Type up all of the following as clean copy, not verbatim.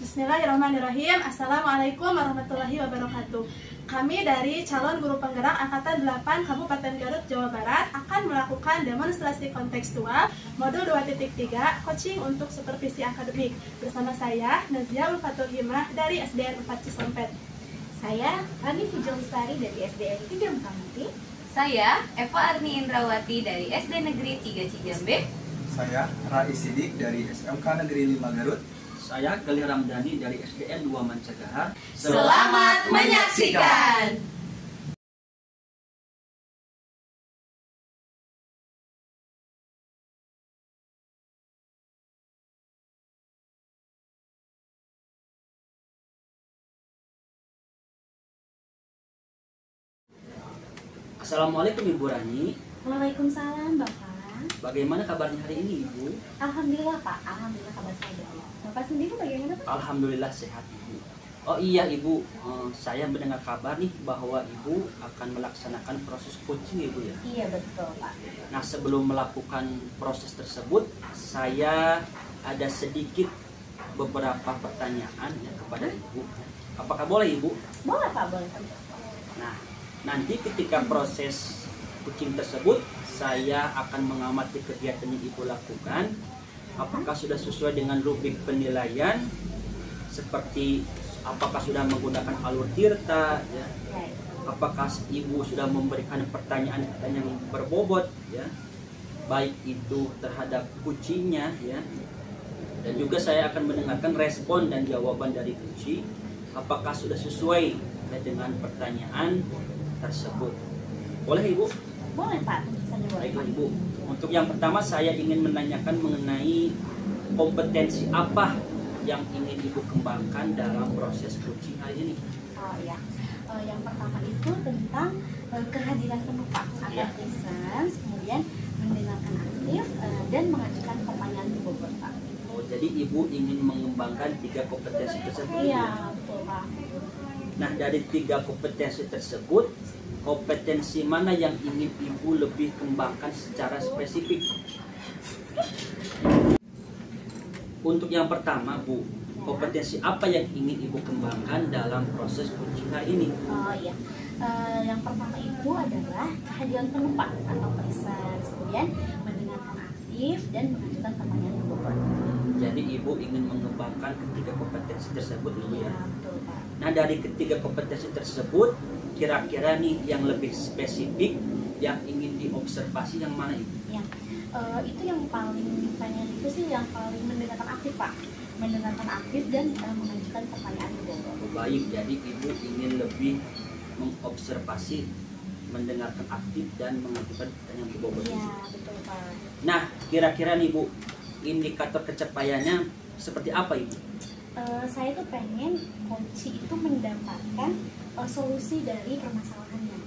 Bismillahirrahmanirrahim. Assalamualaikum warahmatullahi wabarakatuh. Kami dari calon guru penggerak Angkatan 8 Kabupaten Garut, Jawa Barat akan melakukan demonstrasi kontekstual modul 2.3 coaching untuk supervisi akademik. Bersama saya Nazia Ulfatul Himah dari SDN 4 Cisompet. Saya Rani Fujolstari dari SDN 3 Mukamati. Saya Eva Arni Indrawati dari SD Negeri 3 Cijambe. Saya Rai Sidik dari SMK Negeri 5 Garut. Saya Galih Ramdhani dari SDN 2 Mancegahar. Selamat menyaksikan. Assalamualaikum Ibu Rani. Waalaikumsalam Bapak. Bagaimana kabarnya hari ini Ibu? Alhamdulillah Pak, alhamdulillah kabar saya baik. Bapak sendiri bagaimana Pak? Alhamdulillah sehat Ibu. Oh iya Ibu, saya mendengar kabar nih bahwa Ibu akan melaksanakan proses coaching Ibu ya? Iya betul Pak. Nah sebelum melakukan proses tersebut, saya ada sedikit beberapa pertanyaan ya kepada Ibu. Apakah boleh Ibu? Boleh Pak, boleh Pak. Nah, nanti ketika proses coaching tersebut, saya akan mengamati kegiatan yang Ibu lakukan. Apakah sudah sesuai dengan rubrik penilaian, seperti apakah sudah menggunakan alur tirta, ya? Apakah Ibu sudah memberikan pertanyaan-pertanyaan yang berbobot, ya? Baik itu terhadap coachingnya, ya. Dan juga saya akan mendengarkan respon dan jawaban dari coaching. Apakah sudah sesuai dengan pertanyaan tersebut. Boleh Ibu? Boleh Pak, saja boleh. Baiklah Ibu. Untuk yang pertama saya ingin menanyakan mengenai kompetensi apa yang ingin Ibu kembangkan dalam proses coaching hari ini. Oh iya, yang pertama itu tentang kehadiran penuh Pak, atau Iya. presence, kemudian mendengarkan aktif dan mengajukan pertanyaan di bobot Pak. Oh, jadi Ibu ingin mengembangkan 3 kompetensi tersebut. Iya betul Pak. Nah, dari 3 kompetensi tersebut, kompetensi mana yang ingin Ibu lebih kembangkan secara spesifik? Untuk yang pertama, Bu, kompetensi apa yang ingin Ibu kembangkan dalam proses coaching hari ini? Oh iya, yang pertama itu adalah kehadiran penuh Pak, atau presence, kemudian mendengarkan aktif dan mengajukan pertanyaan yang bobot. Jadi Ibu ingin mengembangkan ketiga kompetensi tersebut, Ibu ya? Betul Pak. Nah, dari ketiga kompetensi tersebut, kira-kira nih yang lebih spesifik yang ingin diobservasi yang mana Ibu? Ya, itu yang paling pengen itu sih yang paling mendengarkan aktif Pak, mendengarkan aktif dan mengajukan pertanyaan yang bobot. Baik, jadi Ibu ingin lebih mengobservasi, mendengarkan aktif dan mengajukan pertanyaan yang bobot. Iya betul Pak. Nah, kira-kira nih Bu, indikator pencapaiannya seperti apa Ibu? Saya tuh pengen coach itu mendapatkan solusi dari permasalahannya.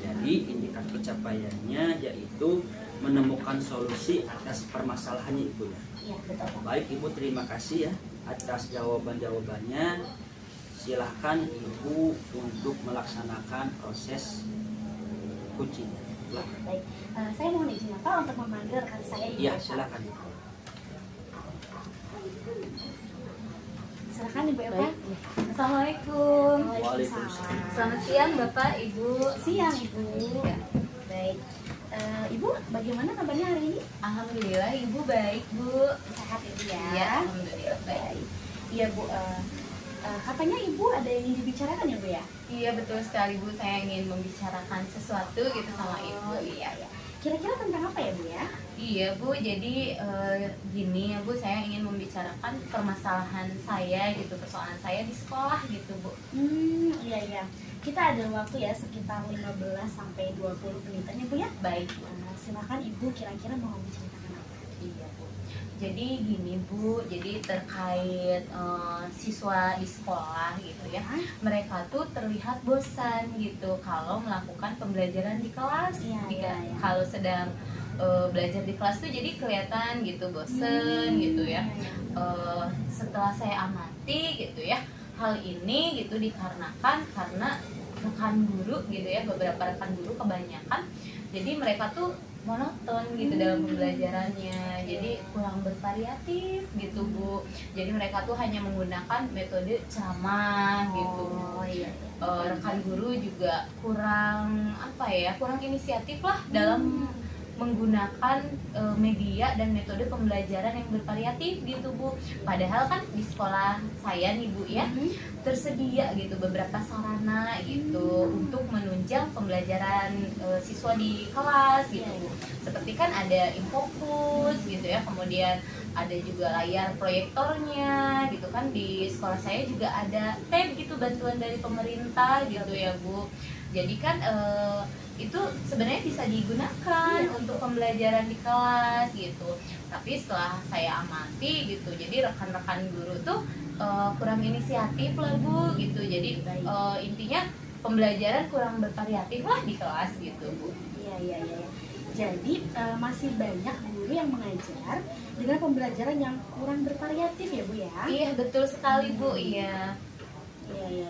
Jadi indikator pencapaiannya yaitu menemukan solusi atas permasalahannya Ibu ya. Iya betul Pak. Baik Ibu, terima kasih ya atas jawaban-jawabannya. Silahkan Ibu untuk melaksanakan proses coaching. Baik, saya mohon izin Pak untuk memanggil rekan saya. Iya, silakan. Silakan Ibu Eva. Assalamualaikum. Waalaikumsalam. Selamat siang Bapak, Ibu. Siang Ibu. Ya. Baik. Ibu, bagaimana kabarnya hari ini? Alhamdulillah Ibu baik Bu. Sehat Ibu ya? Iya, alhamdulillah baik. Iya Bu. Katanya Ibu ada yang ingin dibicarakan ya Bu ya? Iya betul sekali Bu, saya ingin membicarakan sesuatu gitu sama Ibu. Iya ya. Kira-kira tentang apa ya Bu ya? Iya Bu, jadi gini ya Bu, saya ingin membicarakan permasalahan saya gitu, persoalan saya di sekolah gitu Bu. Iya iya. Kita ada waktu ya sekitar 15 sampai 20 menitan ya Bu ya? Baik Bu. Silakan Ibu kira-kira mau menceritakan apa? Iya Bu. Jadi gini Bu, jadi terkait siswa di sekolah gitu ya, mereka tuh terlihat bosan gitu kalau melakukan pembelajaran di kelas. Iya, iya. Kalau sedang belajar di kelas tuh jadi kelihatan gitu bosen gitu ya. Setelah saya amati gitu ya, hal ini gitu dikarenakan karena rekan guru gitu ya, beberapa rekan guru kebanyakan jadi mereka tuh monoton gitu dalam pembelajarannya, jadi kurang bervariatif gitu Bu. Jadi mereka tuh hanya menggunakan metode ceramah gitu. Iya. Rekan guru juga kurang kurang inisiatif lah dalam menggunakan media dan metode pembelajaran yang bervariatif gitu Bu. Padahal kan di sekolah saya nih Bu ya, tersedia gitu beberapa sarana gitu untuk menunjang pembelajaran siswa di kelas gitu Bu. Seperti kan ada infocus gitu ya, kemudian ada juga layar proyektornya gitu kan. Di sekolah saya juga ada tab gitu, bantuan dari pemerintah gitu ya Bu. Jadi kan itu sebenarnya bisa digunakan untuk pembelajaran di kelas gitu. Tapi setelah saya amati gitu, jadi rekan-rekan guru tuh kurang inisiatif lah Bu gitu. Jadi intinya pembelajaran kurang bervariatif lah di kelas gitu Bu. Iya. Jadi masih banyak guru yang mengajar dengan pembelajaran yang kurang bervariatif ya Bu ya? Iya betul sekali Bu. Iya. Iya.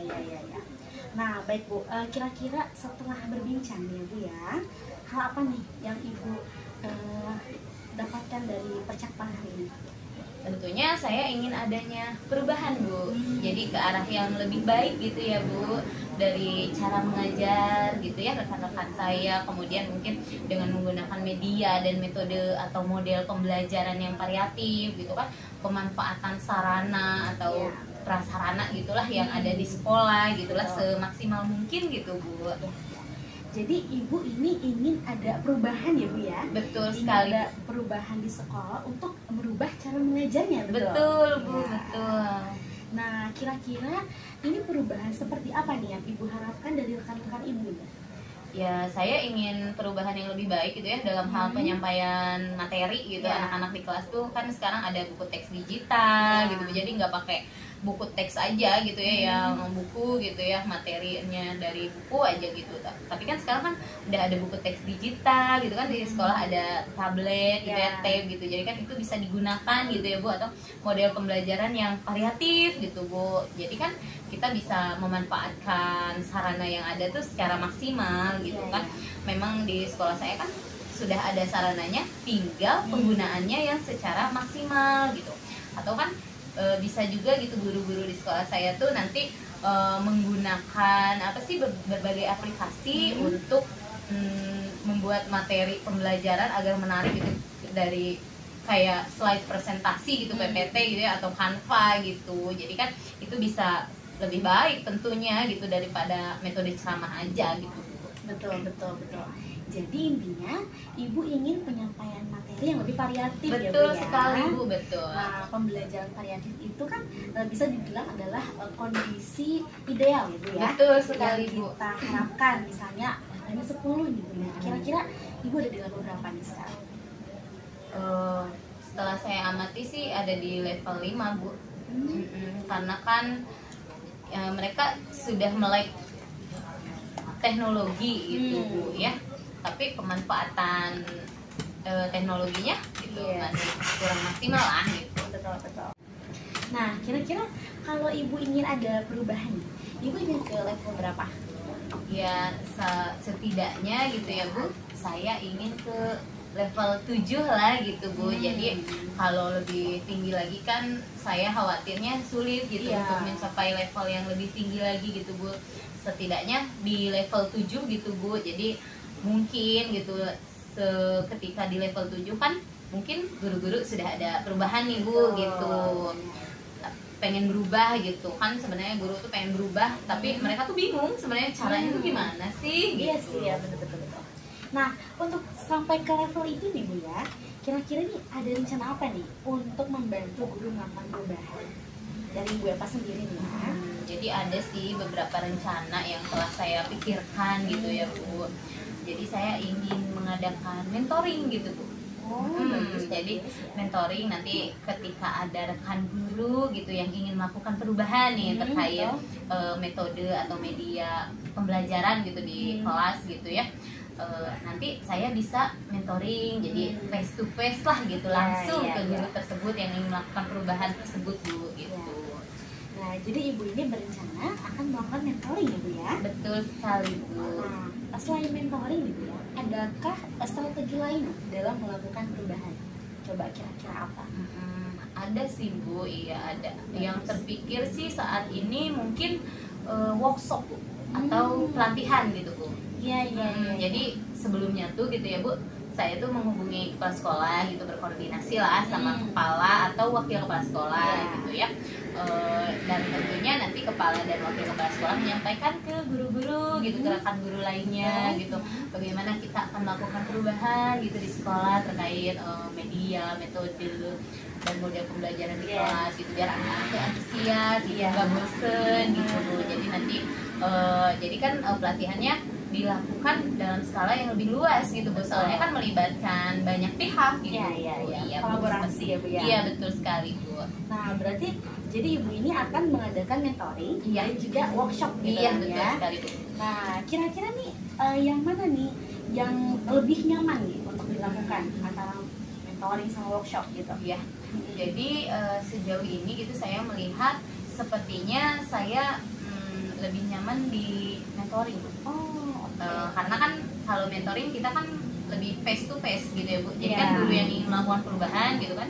Nah baik Bu, kira-kira setelah berbincang ya Bu ya, hal apa nih yang Ibu dapatkan dari percakapan hari ini? Tentunya saya ingin adanya perubahan Bu, jadi ke arah yang lebih baik gitu ya Bu, dari cara mengajar gitu ya rekan-rekan saya, kemudian mungkin dengan menggunakan media dan metode atau model pembelajaran yang variatif gitu kan, pemanfaatan sarana atau prasarana gitulah yang ada di sekolah gitulah semaksimal mungkin gitu Bu. Jadi Ibu ini ingin ada perubahan ya Bu ya? Betul ingin sekali. Ada perubahan di sekolah untuk merubah cara mengajarnya, betul? Betul Bu, Ya. betul. Nah kira-kira ini perubahan seperti apa nih yang Ibu harapkan dari rekan-rekan Ibu? Ya saya ingin perubahan yang lebih baik gitu ya dalam hal penyampaian materi gitu. Anak-anak di kelas tuh kan sekarang ada buku teks digital gitu, jadi nggak pakai buku teks aja gitu ya, yang buku gitu ya, materinya dari buku aja gitu. Tapi kan sekarang kan udah ada buku teks digital gitu kan, di sekolah ada tablet gitu ya, tab gitu. Jadi kan itu bisa digunakan gitu ya Bu, atau model pembelajaran yang variatif gitu Bu. Jadi kan kita bisa memanfaatkan sarana yang ada tuh secara maksimal gitu kan. Memang di sekolah saya kan sudah ada sarananya, tinggal penggunaannya yang secara maksimal gitu. Atau kan bisa juga gitu guru-guru di sekolah saya tuh nanti menggunakan berbagai aplikasi untuk membuat materi pembelajaran agar menarik gitu, dari kayak slide presentasi gitu, PPT gitu ya, atau Canva gitu. Jadi kan itu bisa lebih baik tentunya gitu daripada metode ceramah aja gitu. Betul. Jadi intinya Ibu ingin penyampaian materi yang lebih variatif ya Bu ya? Betul sekali Bu, betul. Nah pembelajaran variatif itu kan bisa dibilang adalah kondisi ideal ya Bu ya? Betul sekali Bu. Kita harapkan misalnya hanya 10 gitu ya. Kira-kira Ibu ada di level berapa nih sekarang? Setelah saya amati sih ada di level 5 Bu. Karena kan mereka sudah melek teknologi gitu Bu ya, tapi pemanfaatan teknologinya gitu masih kurang maksimal lah gitu. Betul. Nah kira-kira kalau Ibu ingin ada perubahan, Ibu ingin ke level berapa? Ya setidaknya gitu ya Bu, saya ingin ke level 7 lah gitu Bu. Jadi kalau lebih tinggi lagi kan saya khawatirnya sulit gitu untuk mencapai level yang lebih tinggi lagi gitu Bu. Setidaknya di level 7 gitu Bu. Jadi mungkin gitu ketika di level 7 kan mungkin guru-guru sudah ada perubahan nih Bu gitu. Pengen berubah gitu kan, sebenarnya guru tuh pengen berubah tapi mereka tuh bingung sebenarnya caranya tuh gimana sih gitu. Iya sih ya, betul. Nah untuk sampai ke level itu nih Bu ya, kira-kira nih ada rencana apa nih untuk membantu guru melakukan perubahan dari Bu Epa sendiri nih ya? Jadi ada sih beberapa rencana yang telah saya pikirkan gitu ya Bu. Jadi saya ingin mengadakan mentoring gitu Bu. Jadi mentoring nanti ketika ada rekan guru gitu yang ingin melakukan perubahan nih terkait metode atau media pembelajaran gitu di kelas gitu ya, nanti saya bisa mentoring, jadi face to face lah gitu, langsung ke guru tersebut yang ingin melakukan perubahan tersebut Bu gitu. Nah jadi Ibu ini berencana akan melakukan mentoring ya Bu ya? Betul sekali Bu. Nah selain mentoring gitu ya, adakah strategi lain dalam melakukan perubahan? Coba kira-kira apa? Ada sih Bu, iya ada. Yang terpikir sih saat ini mungkin workshop Bu, atau pelatihan gitu Bu. Iya. Jadi sebelumnya tuh gitu ya Bu, saya tuh menghubungi kepala sekolah gitu, berkoordinasi lah sama kepala atau wakil kepala sekolah gitu ya. Dan tentunya nanti kepala dan wakil kepala sekolah menyampaikan ke guru-guru gitu, ke rekan guru lainnya gitu, bagaimana kita akan melakukan perubahan gitu di sekolah terkait media, metode dan model pembelajaran di kelas gitu, biar anak-anak tuh antusias gitu, nggak bosen gitu Bu. Jadi nanti jadi kan pelatihannya dilakukan dalam skala yang lebih luas gitu Bu, soalnya kan melibatkan banyak pihak gitu. Iya, kolaborasi ya Bu ya. Iya betul sekali Bu. Nah berarti jadi ibu ini akan mengadakan mentoring dan juga workshop gitu Iya kan betul ya. sekali Bu. Nah kira-kira nih yang mana nih yang lebih nyaman nih untuk dilakukan antara mentoring sama workshop gitu? Iya. Jadi sejauh ini gitu saya melihat sepertinya saya lebih nyaman di mentoring Bu. Karena kan kalau mentoring kita kan lebih face to face gitu ya Bu. Jadi kan guru yang ingin melakukan perubahan gitu kan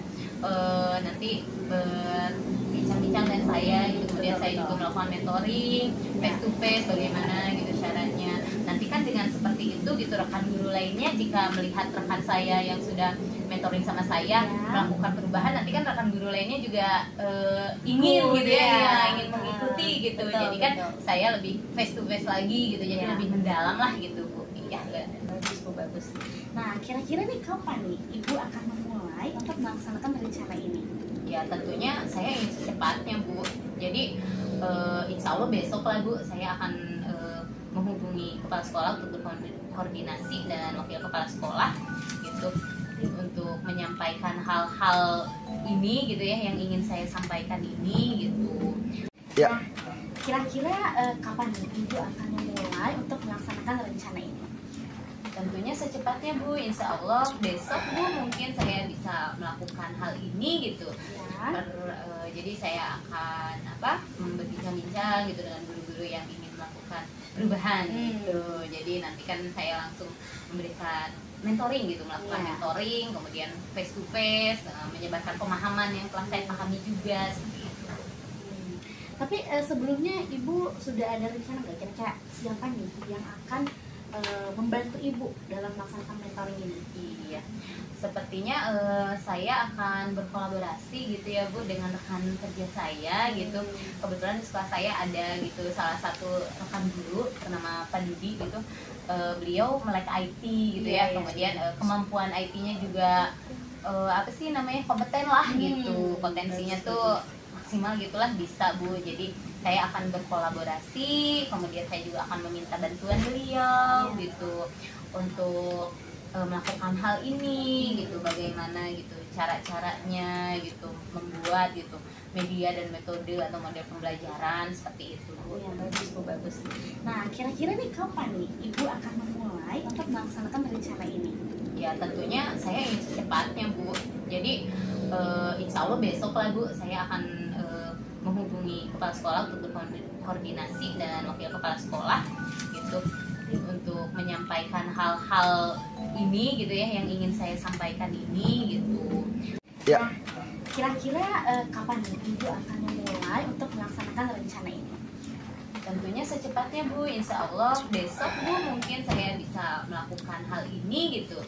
nanti berbincang-bincang dengan saya gitu, kemudian saya juga melakukan mentoring face to face bagaimana gitu syaratnya. Nanti kan dengan seperti itu gitu rekan guru lainnya jika melihat rekan saya yang sudah mentoring sama saya melakukan perubahan, nanti kan rekan guru lainnya juga ingin gitu ya, ingin mengikuti gitu. Jadi kan saya lebih face to face lagi gitu, jadi lebih mendalam lah gitu Bu. Iya, Bagus Bu, bagus. Nah kira-kira nih kapan nih ibu akan memulai untuk melaksanakan rencana ini? Ya tentunya saya ingin secepatnya Bu. Jadi insya Allah besok lah Bu, saya akan menghubungi kepala sekolah untuk berkoordinasi dan wakil kepala sekolah gitu, untuk menyampaikan hal-hal ini gitu ya, yang ingin saya sampaikan ini gitu. Nah, kira-kira kapan nih ibu akan memulai untuk melaksanakan rencana ini? Tentunya secepatnya Bu, insya Allah besok Bu mungkin saya bisa melakukan hal ini gitu. Jadi saya akan berbincang-bincang gitu dengan guru-guru yang ingin melakukan perubahan gitu. Jadi nanti kan saya langsung memberikan mentoring gitu, melakukan mentoring, kemudian face to face, menyebarkan pemahaman yang telah saya pahami juga seperti itu. Tapi sebelumnya ibu sudah ada rencana nggak kira-kira siapa nih yang akan membantu ibu dalam melaksanakan mentoring ini? Iya, sepertinya saya akan berkolaborasi gitu ya Bu dengan rekan kerja saya gitu. Kebetulan di sekolah saya ada gitu salah satu rekan guru bernama Pak Dudi gitu. Beliau melek IT gitu ya, kemudian kemampuan IT-nya juga kompeten lah gitu, potensinya tuh maksimal gitulah bisa Bu. Jadi saya akan berkolaborasi, kemudian saya juga akan meminta bantuan beliau gitu untuk melakukan hal ini gitu, bagaimana gitu cara-caranya gitu membuat gitu media dan metode atau model pembelajaran seperti itu Bu. Ya, bagus Bu, bagus. Nah kira-kira nih kapan nih ibu akan memulai untuk melaksanakan rencana ini? Ya tentunya saya ingin secepatnya Bu. Jadi insya Allah besok lah Bu, saya akan menghubungi kepala sekolah untuk berkoordinasi dan wakil kepala sekolah gitu, untuk menyampaikan hal-hal ini gitu ya, yang ingin saya sampaikan ini gitu. Nah, kira-kira kapan nih ibu akan memulai untuk melaksanakan rencana ini? Tentunya secepatnya Bu, insya Allah besok Bu mungkin saya bisa melakukan hal ini gitu.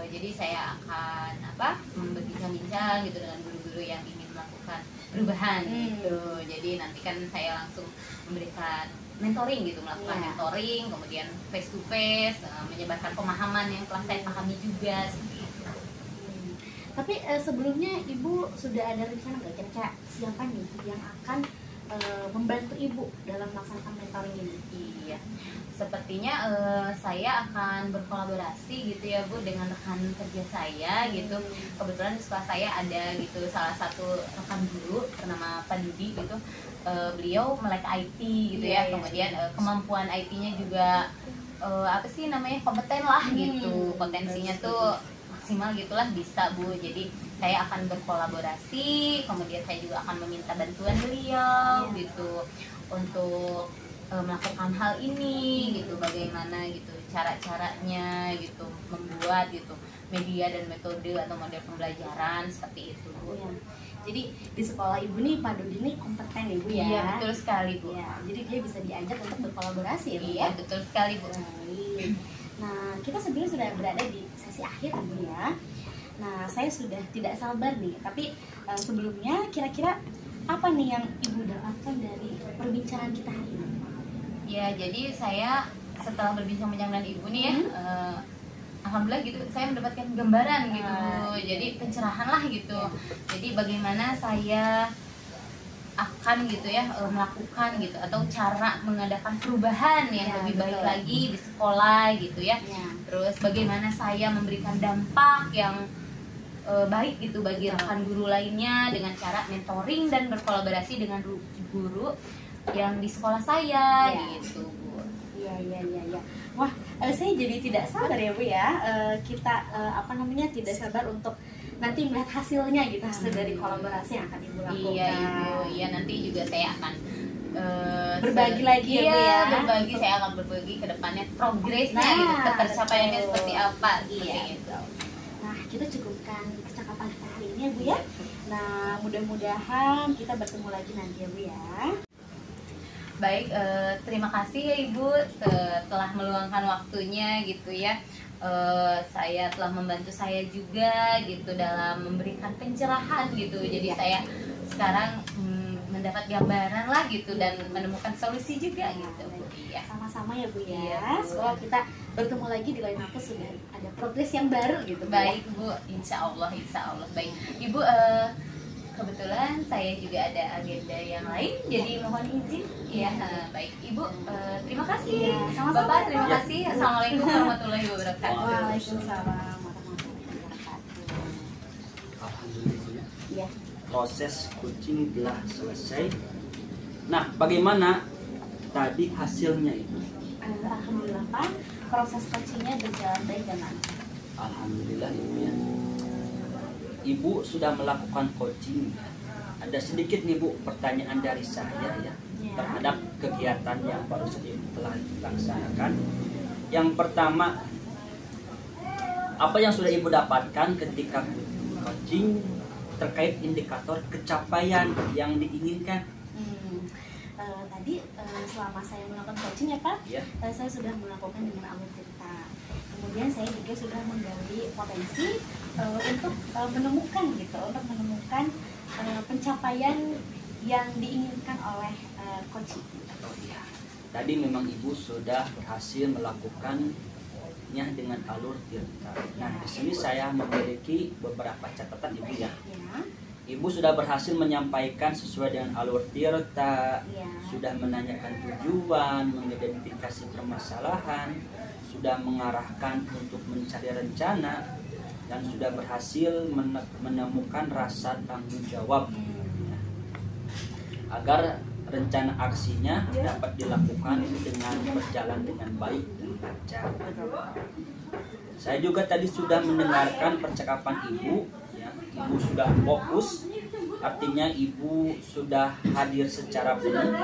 Jadi saya akan berbincang-bincang gitu dengan guru-guru yang ingin melakukan perubahan gitu. Jadi nanti kan saya langsung memberikan mentoring gitu, melakukan mentoring, kemudian face to face, menyebarkan pemahaman yang telah saya pahami juga seperti itu. Tapi sebelumnya ibu sudah ada rencana nggak kira-kira siapa nih yang akan membantu ibu dalam melaksanakan mentoring ini? Iya, sepertinya saya akan berkolaborasi gitu ya Bu dengan rekan kerja saya gitu. Kebetulan di sekolah saya ada gitu salah satu rekan guru bernama Pak Dudi gitu. Beliau melek IT gitu ya, kemudian kemampuan IT-nya juga kompeten lah gitu, potensinya tuh maksimal gitulah bisa Bu. Jadi saya akan berkolaborasi, kemudian saya juga akan meminta bantuan beliau gitu untuk melakukan hal ini gitu, bagaimana gitu cara-caranya gitu membuat gitu media dan metode atau model pembelajaran seperti itu Bu. Ya. Jadi di sekolah Ibu nih Pak Dodi nih kompeten ya Bu ya. Iya betul sekali Bu. Ya, jadi dia bisa diajak untuk berkolaborasi ya Bu Iya ya. betul sekali Bu. Baik. Nah, kita sebenarnya sudah berada di sesi akhir ya Bu ya. Nah, saya sudah tidak sabar nih, tapi sebelumnya kira-kira apa nih yang Ibu dapatkan dari perbincangan kita hari ini? Ya jadi saya setelah berbincang-bincang dengan Ibu nih ya, alhamdulillah gitu saya mendapatkan gambaran gitu Bu. Jadi pencerahan lah gitu. Jadi bagaimana saya akan gitu ya melakukan gitu atau cara mengadakan perubahan yang lebih baik lagi di sekolah gitu ya. Terus bagaimana saya memberikan dampak yang baik gitu bagi rekan guru lainnya dengan cara mentoring dan berkolaborasi dengan guru yang di sekolah saya gitu Bu. Iya. Wah, saya jadi tidak sabar ya Bu ya. Kita tidak sabar untuk nanti melihat hasilnya gitu, hasil dari kolaborasi yang akan Ibu lakukan. Iya Ibu, iya nanti juga saya akan berbagi lagi ya Bu ya. Berbagi, saya akan berbagi ke depannya progresnya gitu, ketercapaiannya seperti apa seperti itu. Nah, kita cukupkan percakapan kita hari ini ya Bu ya. Nah, mudah-mudahan kita bertemu lagi nanti ya Bu ya. Baik, terima kasih ya Ibu telah meluangkan waktunya gitu ya. Saya telah membantu saya juga gitu dalam memberikan pencerahan gitu. Jadi saya sekarang mendapat gambaran lah gitu dan menemukan solusi juga gitu Bu. Iya. Sama-sama ya Bu ya. Iya, Bu. Semoga kita bertemu lagi di lain waktu sudah ada progres yang baru gitu. Bu. Baik Bu, insya Allah. Baik Ibu, kebetulan saya juga ada agenda yang lain, jadi mohon izin. Ya, baik Ibu, terima kasih. Ya, sama-sama. Bapak, terima kasih. Assalamualaikum warahmatullahi wabarakatuh. Waalaikumsalam warahmatullahi wabarakatuh. Alhamdulillah. Ya. Proses coaching telah selesai. Nah, bagaimana tadi hasilnya itu? Alhamdulillah Pak, proses coachingnya berjalan baik dan lancar. Alhamdulillah Ibu ya. Ibu sudah melakukan coaching. Ada sedikit nih Bu pertanyaan dari saya ya terhadap kegiatan yang baru saja Ibu telah dilaksanakan. Yang pertama, apa yang sudah Ibu dapatkan ketika coaching terkait indikator kecapean yang diinginkan? Tadi selama saya melakukan coaching ya Pak, Ya. saya sudah melakukan dengan alur cerita. Kemudian saya juga sudah menggali potensi untuk menemukan pencapaian yang diinginkan oleh coaching. Oh iya. Tadi memang Ibu sudah berhasil melakukannya dengan alur tirta. Nah, di sini saya memiliki beberapa catatan Ibu ya. Ibu sudah berhasil menyampaikan sesuai dengan alur tirta, sudah menanyakan tujuan, mengidentifikasi permasalahan, sudah mengarahkan untuk mencari rencana, dan sudah berhasil menemukan rasa tanggung jawab agar rencana aksinya dapat dilakukan dengan berjalan dengan baik dan lancar. Saya juga tadi sudah mendengarkan percakapan Ibu. Ibu sudah fokus, artinya Ibu sudah hadir secara penuh,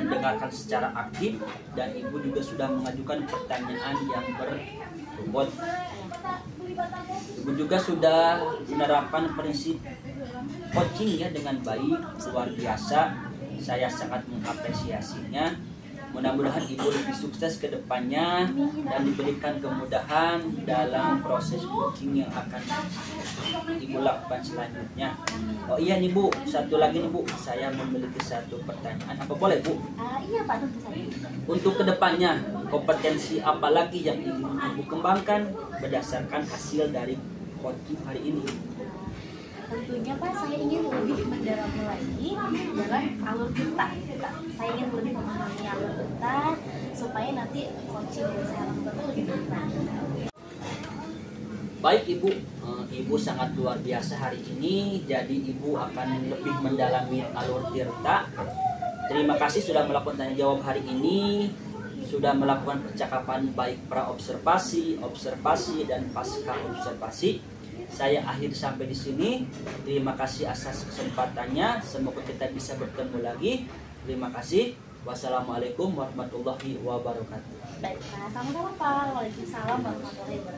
mendengarkan secara aktif, dan Ibu juga sudah mengajukan pertanyaan yang berbobot. Ibu juga sudah menerapkan prinsip coaching ya dengan baik, luar biasa. Saya sangat mengapresiasinya. Mudah-mudahan Ibu lebih sukses ke depannya dan diberikan kemudahan dalam proses coaching yang akan Ibu lakukan selanjutnya. Oh iya nih Bu, satu lagi nih Bu, saya memiliki satu pertanyaan. Apa boleh Bu? Iya Pak, tentu saja. Untuk kedepannya, kompetensi apa lagi yang ingin Ibu kembangkan berdasarkan hasil dari coaching hari ini? Tentunya Pak, saya ingin lebih mendalami lagi dalam alur kita. Saya ingin lebih memahami alur kita supaya nanti coaching yang saya lakukan itu lebih baik. Baik Ibu, Ibu sangat luar biasa hari ini. Jadi Ibu akan lebih mendalami alur tirta. Terima kasih sudah melakukan tanya jawab hari ini, sudah melakukan percakapan baik pra observasi, observasi, dan pasca observasi. Saya akhir sampai di sini. Terima kasih atas kesempatannya. Semoga kita bisa bertemu lagi. Terima kasih. Wassalamualaikum warahmatullahi wabarakatuh. Baik, nah sama-sama Pak. Waalaikumsalam warahmatullahi wabarakatuh.